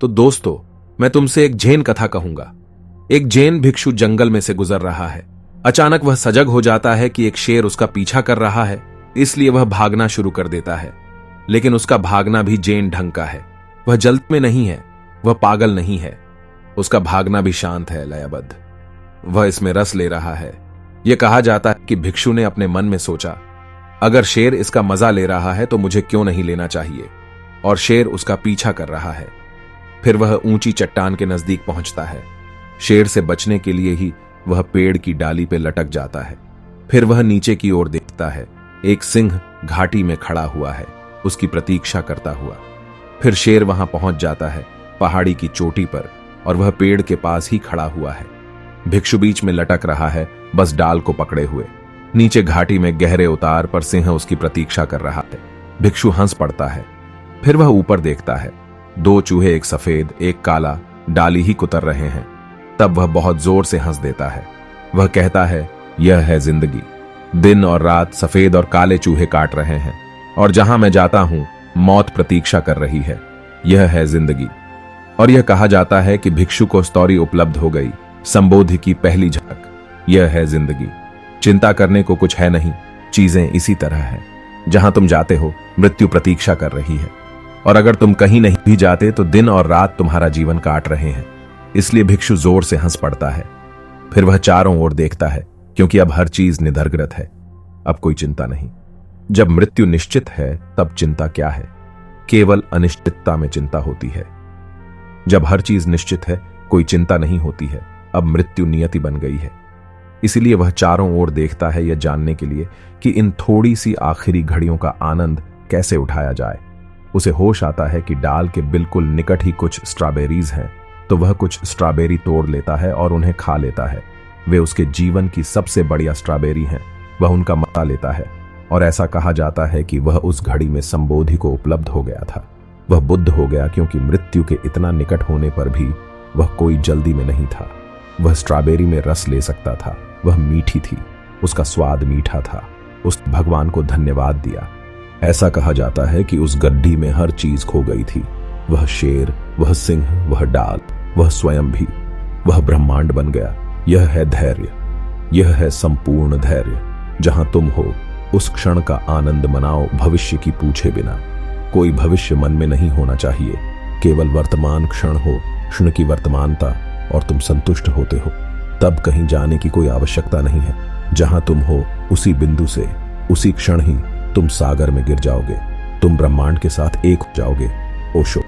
तो दोस्तों, मैं तुमसे एक जैन कथा कहूंगा। एक जैन भिक्षु जंगल में से गुजर रहा है। अचानक वह सजग हो जाता है कि एक शेर उसका पीछा कर रहा है, इसलिए वह भागना शुरू कर देता है। लेकिन उसका भागना भी जैन ढंग का है। वह जल्द में नहीं है, वह पागल नहीं है। उसका भागना भी शांत है, लयबद्ध। वह इसमें रस ले रहा है। यह कहा जाता है कि भिक्षु ने अपने मन में सोचा, अगर शेर इसका मजा ले रहा है तो मुझे क्यों नहीं लेना चाहिए। और शेर उसका पीछा कर रहा है। फिर वह ऊंची चट्टान के नजदीक पहुंचता है। शेर से बचने के लिए ही वह पेड़ की डाली पे लटक जाता है। फिर वह नीचे की ओर देखता है। एक सिंह घाटी में खड़ा हुआ है, उसकी प्रतीक्षा करता हुआ। फिर शेर वहां पहुंच जाता है, पहाड़ी की चोटी पर, और वह पेड़ के पास ही खड़ा हुआ है। भिक्षु बीच में लटक रहा है, बस डाल को पकड़े हुए। नीचे घाटी में गहरे उतार पर सिंह उसकी प्रतीक्षा कर रहा है। भिक्षु हंस पड़ता है। फिर वह ऊपर देखता है। 2 चूहे, एक सफेद एक काला, डाली ही कुतर रहे हैं। तब वह बहुत जोर से हंस देता है। वह कहता है, यह है जिंदगी। दिन और रात सफेद और काले चूहे काट रहे हैं, और जहां मैं जाता हूं मौत प्रतीक्षा कर रही है। यह है जिंदगी। और यह कहा जाता है कि भिक्षु को स्तौरी उपलब्ध हो गई, संबोधि की पहली झलक। यह है जिंदगी। चिंता करने को कुछ है नहीं, चीजें इसी तरह है। जहां तुम जाते हो मृत्यु प्रतीक्षा कर रही है, और अगर तुम कहीं नहीं भी जाते तो दिन और रात तुम्हारा जीवन काट रहे हैं। इसलिए भिक्षु जोर से हंस पड़ता है। फिर वह चारों ओर देखता है, क्योंकि अब हर चीज निधर्ग्रत है। अब कोई चिंता नहीं। जब मृत्यु निश्चित है तब चिंता क्या है? केवल अनिश्चितता में चिंता होती है। जब हर चीज निश्चित है, कोई चिंता नहीं होती है। अब मृत्यु नियति बन गई है। इसीलिए वह चारों ओर देखता है, यह जानने के लिए कि इन थोड़ी सी आखिरी घड़ियों का आनंद कैसे उठाया जाए। उसे होश आता है कि डाल के बिल्कुल निकट ही कुछ स्ट्रॉबेरीज हैं, तो वह कुछ स्ट्रॉबेरी तोड़ लेता है और उन्हें खा लेता है। वे उसके जीवन की सबसे बढ़िया स्ट्रॉबेरी हैं। वह उनका मजा लेता है, और ऐसा कहा जाता है कि वह उस घड़ी में संबोधि को उपलब्ध हो गया था। वह बुद्ध हो गया, क्योंकि मृत्यु के इतना निकट होने पर भी वह कोई जल्दी में नहीं था। वह स्ट्रॉबेरी में रस ले सकता था। वह मीठी थी, उसका स्वाद मीठा था। उस भगवान को धन्यवाद दिया। ऐसा कहा जाता है कि उस गड्ढी में हर चीज खो गई थी। वह शेर, वह सिंह, वह डाल, वह स्वयं भी। वह ब्रह्मांड बन गया। यह है धैर्य। यह है संपूर्ण धैर्य। जहां तुम हो उस क्षण का आनंद मनाओ, भविष्य की पूछे बिना। कोई भविष्य मन में नहीं होना चाहिए। केवल वर्तमान क्षण हो, क्षण की वर्तमानता, और तुम संतुष्ट होते हो। तब कहीं जाने की कोई आवश्यकता नहीं है। जहां तुम हो उसी बिंदु से, उसी क्षण ही तुम सागर में गिर जाओगे। तुम ब्रह्मांड के साथ एक हो जाओगे। ओशो।